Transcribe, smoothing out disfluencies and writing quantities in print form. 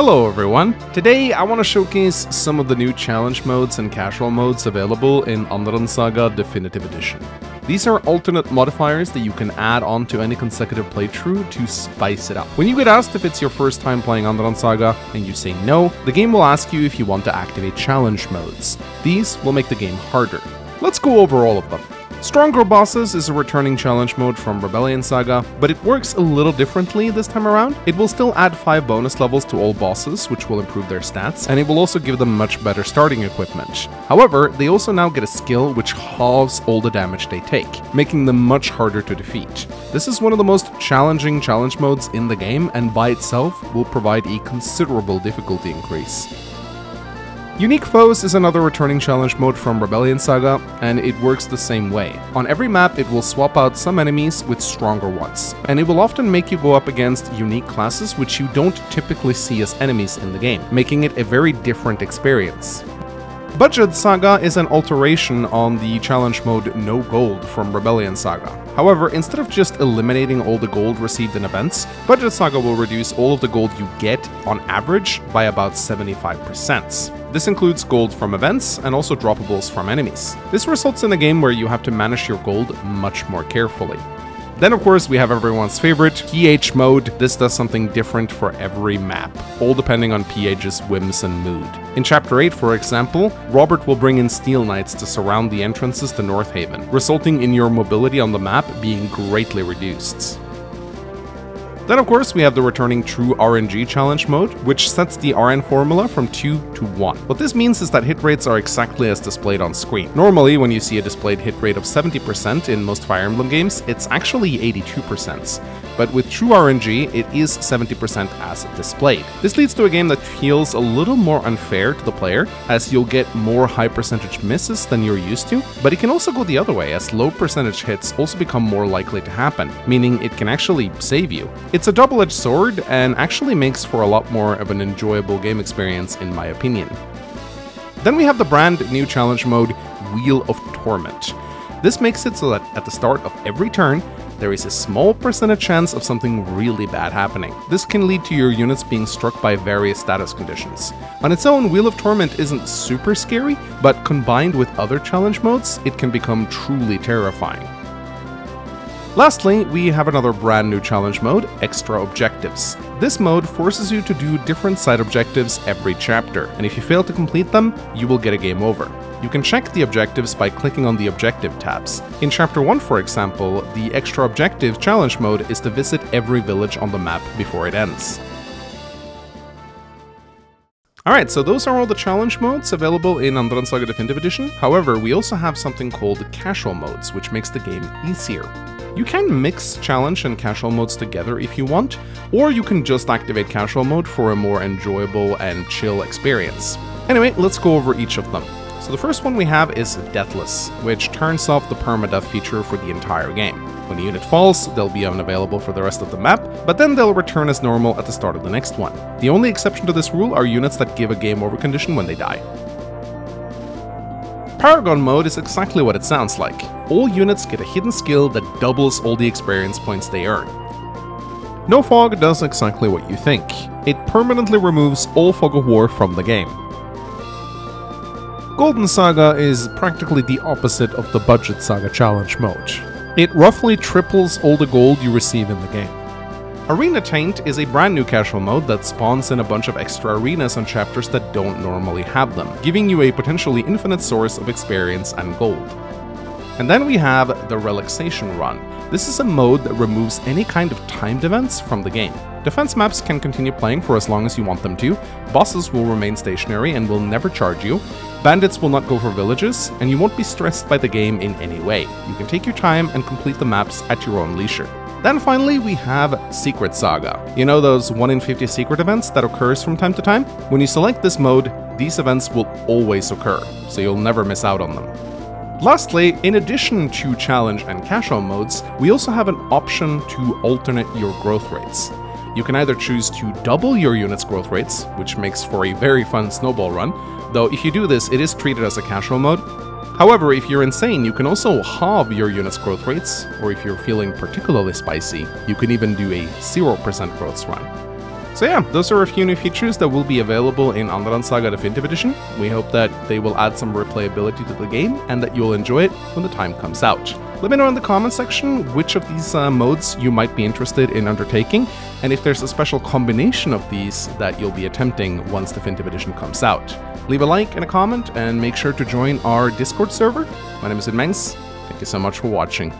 Hello everyone! Today I want to showcase some of the new challenge modes and casual modes available in Andaron Saga Definitive Edition. These are alternate modifiers that you can add on to any consecutive playthrough to spice it up. When you get asked if it's your first time playing Andaron Saga and you say no, the game will ask you if you want to activate challenge modes. These will make the game harder. Let's go over all of them. Stronger Bosses is a returning challenge mode from Andaron Saga, but it works a little differently this time around. It will still add 5 bonus levels to all bosses, which will improve their stats, and it will also give them much better starting equipment. However, they also now get a skill which halves all the damage they take, making them much harder to defeat. This is one of the most challenging challenge modes in the game, and by itself will provide a considerable difficulty increase. Unique Foes is another returning challenge mode from Andaron Saga, and it works the same way. On every map it will swap out some enemies with stronger ones, and it will often make you go up against unique classes which you don't typically see as enemies in the game, making it a very different experience. Budget Saga is an alteration on the challenge mode No Gold from Andaron Saga. However, instead of just eliminating all the gold received in events, Budget Saga will reduce all of the gold you get on average by about 75%. This includes gold from events and also droppables from enemies. This results in a game where you have to manage your gold much more carefully. Then of course we have everyone's favorite, PH mode. This does something different for every map, all depending on PH's whims and mood. In Chapter 8, for example, Robert will bring in Steel Knights to surround the entrances to North Haven, resulting in your mobility on the map being greatly reduced. Then of course we have the returning True RNG challenge mode, which sets the RN formula from 2 to 1. What this means is that hit rates are exactly as displayed on screen. Normally when you see a displayed hit rate of 70% in most Fire Emblem games, it's actually 82%. But with True RNG, it is 70% as displayed. This leads to a game that feels a little more unfair to the player, as you'll get more high percentage misses than you're used to, but it can also go the other way, as low percentage hits also become more likely to happen, meaning it can actually save you. It's a double-edged sword and actually makes for a lot more of an enjoyable game experience in my opinion. Then we have the brand new challenge mode, Wheel of Torment. This makes it so that at the start of every turn, there is a small percentage chance of something really bad happening. This can lead to your units being struck by various status conditions. On its own, Wheel of Torment isn't super scary, but combined with other challenge modes, it can become truly terrifying. Lastly, we have another brand new challenge mode, Extra Objectives. This mode forces you to do different side objectives every chapter, and if you fail to complete them, you will get a game over. You can check the objectives by clicking on the objective tabs. In Chapter 1, for example, the Extra Objective challenge mode is to visit every village on the map before it ends. Alright, so those are all the challenge modes available in Andaron Saga Definitive Edition. However, we also have something called casual modes, which makes the game easier. You can mix challenge and casual modes together if you want, or you can just activate casual mode for a more enjoyable and chill experience. Anyway, let's go over each of them. So the first one we have is Deathless, which turns off the permadeath feature for the entire game. When a unit falls, they'll be unavailable for the rest of the map, but then they'll return as normal at the start of the next one. The only exception to this rule are units that give a game over condition when they die. Paragon mode is exactly what it sounds like. All units get a hidden skill that doubles all the experience points they earn. No Fog does exactly what you think. It permanently removes all Fog of War from the game. Golden Saga is practically the opposite of the Budget Saga challenge mode. It roughly triples all the gold you receive in the game. Arena Taint is a brand new casual mode that spawns in a bunch of extra arenas on chapters that don't normally have them, giving you a potentially infinite source of experience and gold. And then we have the Relaxation Run. This is a mode that removes any kind of timed events from the game. Defense maps can continue playing for as long as you want them to, bosses will remain stationary and will never charge you, bandits will not go for villages, and you won't be stressed by the game in any way. You can take your time and complete the maps at your own leisure. Then finally we have Secret Saga. You know those 1 in 50 secret events that occurs from time to time? When you select this mode, these events will always occur, so you'll never miss out on them. Lastly, in addition to challenge and casual modes, we also have an option to alternate your growth rates. You can either choose to double your unit's growth rates, which makes for a very fun snowball run, though if you do this, it is treated as a casual mode. However, if you're insane, you can also halve your unit's growth rates, or if you're feeling particularly spicy, you can even do a 0% growth run. So yeah, those are a few new features that will be available in Andaron Saga Definitive Edition. We hope that they will add some replayability to the game and that you'll enjoy it when the time comes out. Let me know in the comment section which of these modes you might be interested in undertaking, and if there's a special combination of these that you'll be attempting once Definitive Edition comes out. Leave a like and a comment, and make sure to join our Discord server. My name is Sid Mengs. Thank you so much for watching.